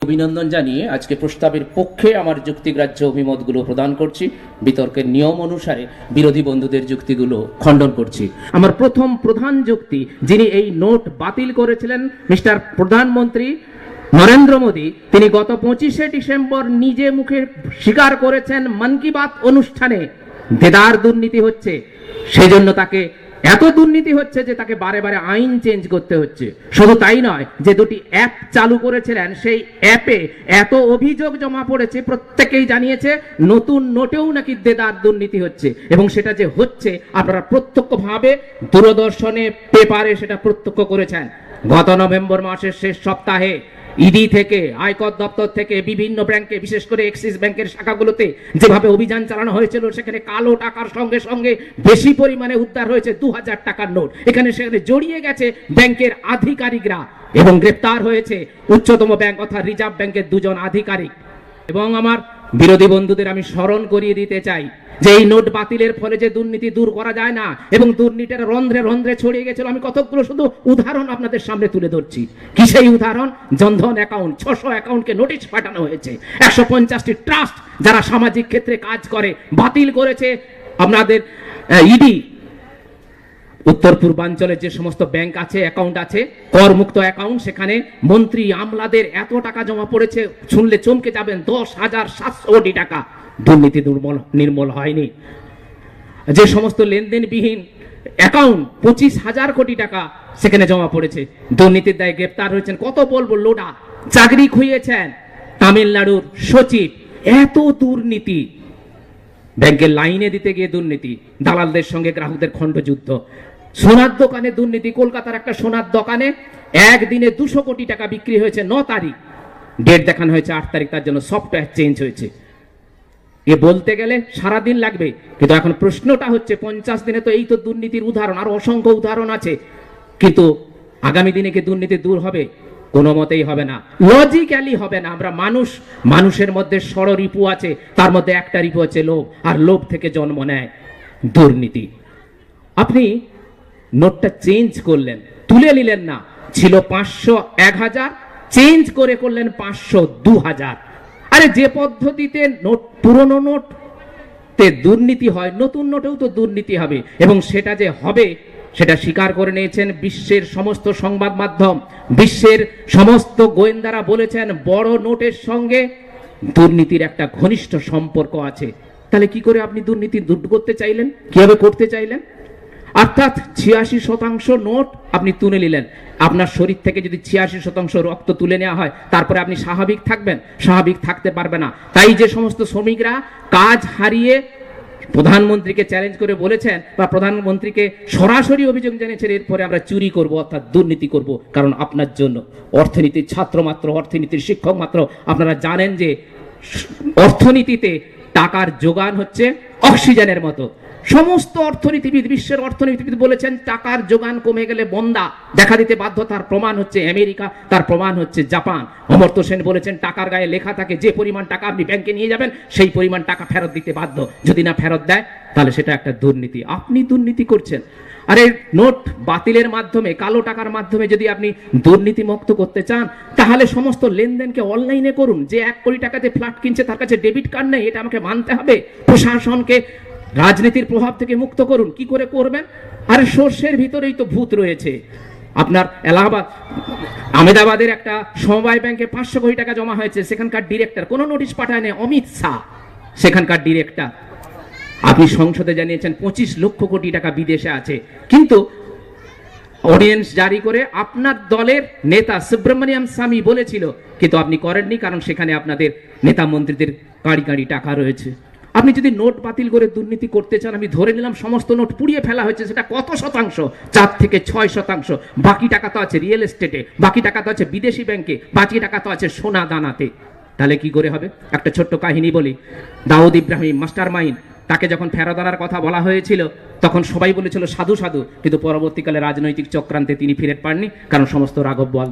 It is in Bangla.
অভিনন্দন জানিয়ে আজকে প্রস্তাবের পক্ষে আমার যুক্তিগ্রাহ্য অভিমতগুলো প্রদান করছি। বিতর্কের নিয়ম অনুসারে বিরোধী বন্ধুদের যুক্তিগুলো খণ্ডন করছি। আমার প্রথম প্রধান যুক্তি, যিনি এই নোট বাতিল করেছিলেন মিস্টার প্রধানমন্ত্রী নরেন্দ্র মোদী, তিনি গত 25শে ডিসেম্বর নিজে মুখে স্বীকার করেছেন মন কি বাত অনুষ্ঠানে দেদার দুর্নীতি হচ্ছে। সেজন্য তাকে এত দুর্নীতি হচ্ছে যে তাকে বারে বারে আইন চেঞ্জ করতে হচ্ছে। শুধু তাই নয়, যে দুটি অ্যাপ চালু করেছিলেন সেই অ্যাপে এত অভিযোগ জমা পড়েছে, প্রত্যেকেই জানিয়েছে নতুন নোটেও নাকি দেদার দুর্নীতি হচ্ছে। এবং সেটা যে হচ্ছে আপনারা প্রত্যক্ষভাবে দূরদর্শনে পেপারে সেটা প্রত্যক্ষ করেছেন। গত নভেম্বর মাসের শেষ সপ্তাহে ইডি থেকে, আয়কর দপ্তর থেকে বিভিন্ন ব্যাংকে, বিশেষ করে এক্সিস ব্যাংকের শাখাগুলোতে যেভাবে অভিযান চালানো হয়েছিল, সেখানে কালো টাকার সঙ্গে সঙ্গে বেশি পরিমাণে উদ্ধার হয়েছে 2000 টাকার নোট। এখানে সেখানে জড়িয়ে গেছে ব্যাংকের আধিকারিকরা এবং গ্রেপ্তার হয়েছে উচ্চতম ব্যাংক অর্থাৎ রিজার্ভ ব্যাংকের 2 জন আধিকারিক। এবং আমার বিরোধী বন্ধুদের আমি স্মরণ করিয়ে দিতে চাই যে এই নোট বাতিলের ফলে যে দুর্নীতি দূর করা যায় না এবং দুর্নীতির রন্ধ্রে রন্ধ্রে ছড়িয়ে গেছিল, আমি কতগুলো শুধু উদাহরণ আপনাদের সামনে তুলে ধরছি। কি সেই উদাহরণ? জনধন অ্যাকাউন্ট, 600 অ্যাকাউন্টকে নোটিশ পাঠানো হয়েছে। 150টি ট্রাস্ট যারা সামাজিক ক্ষেত্রে কাজ করে বাতিল করেছে আপনাদের ইডি। উত্তর পূর্বাঞ্চলের যে সমস্ত ব্যাংক আছে, অ্যাকাউন্ট আছে, করমুক্ত অ্যাকাউন্ট, সেখানে মন্ত্রী আমলাদের এত টাকা জমা পড়েছে, শুনলে চমকে যাবেন, 10,700 কোটি টাকা। দুর্নীতি নির্মূল হয়নি। যে সমস্ত লেনদেনবিহীন অ্যাকাউন্ট 25,000 কোটি টাকা সেখানে জমা পড়েছে। দুর্নীতির দায়ে গ্রেপ্তার হয়েছেন, কত বলবো, লোডা চাকরি খুইয়েছেন তামিলনাড়ুর সচিব। এত দুর্নীতি, ব্যাংকের লাইনে দিতে গিয়ে দুর্নীতি, দালালদের সঙ্গে গ্রাহকদের খণ্ডযুদ্ধ, সোনার দোকানে দুর্নীতি। কলকাতার একটা সোনার দোকানে একদিনে 200 কোটি টাকা বিক্রি হয়েছে। 9 তারিখ ডেট দেখানো হয়েছে, 8 তারিখ তার জন্য সফটওয়্যার চেঞ্জ হয়েছে। এ বলতে গেলে সারাদিন লাগবে, কিন্তু এখন প্রশ্নটা হচ্ছে 50 দিনে তো এই তো দুর্নীতির উদাহরণ, আর অসংখ্য উদাহরণ আছে। কিন্তু আগামী দিনে কি দুর্নীতি দূর হবে? কোনো মতেই হবে না, লজিক্যালি হবে না। আমরা মানুষের মধ্যে ষড়রিপু আছে, তার মধ্যে একটা রিপু হচ্ছে লোভ, আর লোভ থেকে জন্ম নেয় দুর্নীতি। আপনি নোটটা চেঞ্জ করলেন, তুলে নিলেন না, ছিল 500 1000, চেঞ্জ করে করলেন 500 2000। আরে যে পদ্ধতিতে নোট, পুরনো নোটতে দুর্নীতি হয়, নতুন নোটেও তো দুর্নীতি হবে। এবং সেটা যে হবে সেটা স্বীকার করে নিয়েছেন বিশ্বের সমস্ত সংবাদ মাধ্যম, বিশ্বের সমস্ত গোয়েন্দারা বলেছেন বড় নোটের সঙ্গে দুর্নীতির একটা ঘনিষ্ঠ সম্পর্ক আছে। তাহলে কি করে আপনি দুর্নীতি দূর করতে চাইলেন? কিভাবে করতে চাইলেন? অর্থাৎ 86% নোট আপনি তুলে নিলেন। আপনার শরীর থেকে যদি 86% রক্ত তুলে নেওয়া হয়, তারপরে আপনি স্বাভাবিক থাকবেন? স্বাভাবিক থাকতে পারবে না। তাই যে সমস্ত শ্রমিকরা কাজ হারিয়ে প্রধানমন্ত্রীকে চ্যালেঞ্জ করে বলেছেন, বা প্রধানমন্ত্রীকে সরাসরি অভিযোগ জানিয়েছেন, এরপরে আমরা চুরি করব অর্থাৎ দুর্নীতি করব, কারণ আপনার জন্য অর্থনীতির ছাত্র মাত্র, অর্থনীতির শিক্ষক মাত্র, আপনারা জানেন যে অর্থনীতিতে টাকার যোগান হচ্ছে অক্সিজেনের মতো। সমস্ত অর্থনীতিবিদ, বিশ্বের অর্থনীতিবিদ বলেছেন টাকার যোগান কমে গেলে মন্দা দেখা দিতে বাধ্য। তার প্রমাণ হচ্ছে আমেরিকা, তার প্রমাণ হচ্ছে জাপান। অমর্ত্য সেন বলেছেন টাকার গায়ে লেখা থাকে যে পরিমাণ টাকা আপনি ব্যাংকে নিয়ে যাবেন সেই পরিমাণ টাকা ফেরত দিতে বাধ্য। যদি না ফেরত দেয় তাহলে সেটা একটা দুর্নীতি। আপনি দুর্নীতি করছেন। আরে নোট বাতিলের মাধ্যমে, কালো টাকার মাধ্যমে যদি আপনি দুর্নীতি মুক্ত করতে চান, তাহলে সমস্ত লেনদেনকে অনলাইনে করুন। যে 1 কোটি টাকাতে ফ্ল্যাট কিনছে তার কাছে ডেবিট কার্ড নেই, এটা আমাকে মানতে হবে। প্রশাসনকে রাজনীতির প্রভাব থেকে মুক্ত করুন। কি করে করবেন? আরে সর্ষের ভিতরেই তো ভূত রয়েছে। আপনার এলাহাবাদ, আহমেদাবাদের একটা সমবায় ব্যাংকে 500 কোটি টাকা জমা হয়েছে, সেখানকার ডিরেক্টর কোনো নোটিশ পাঠায়নি, অমিত শাহ সেখানকার ডিরেক্টর। আপনি সংসদে জানিয়েছেন 25 লক্ষ কোটি টাকা বিদেশে আছে, কিন্তু অডিয়েন্স জারি করে আপনার দলের নেতা সুব্রমণিয়াম স্বামী বলেছিল, কিন্তু আপনি করেননি, কারণ সেখানে আপনাদের নেতা মন্ত্রীদের কাঁড়ি কাঁড়ি টাকা রয়েছে। আপনি যদি নোট বাতিল করে দুর্নীতি করতে চান, আমি ধরে নিলাম সমস্ত নোট পুড়িয়ে ফেলা হয়েছে, সেটা কত শতাংশ? 4 থেকে 6%। বাকি টাকা তো আছে রিয়েল এস্টেটে, বাকি টাকা তো আছে বিদেশি ব্যাংকে, বাকি টাকা তো আছে সোনা দানাতে। তাহলে কি করে হবে? একটা ছোট্ট কাহিনী বলি। দাউদ ইব্রাহিম মাস্টার মাইন্ড, তাকে যখন ফেরত আনার কথা বলা হয়েছিল তখন সবাই বলেছিল সাধু সাধু, কিন্তু পরবর্তীকালে রাজনৈতিক চক্রান্তে তিনি ফিরে পাননি, কারণ সমস্ত রাঘব বল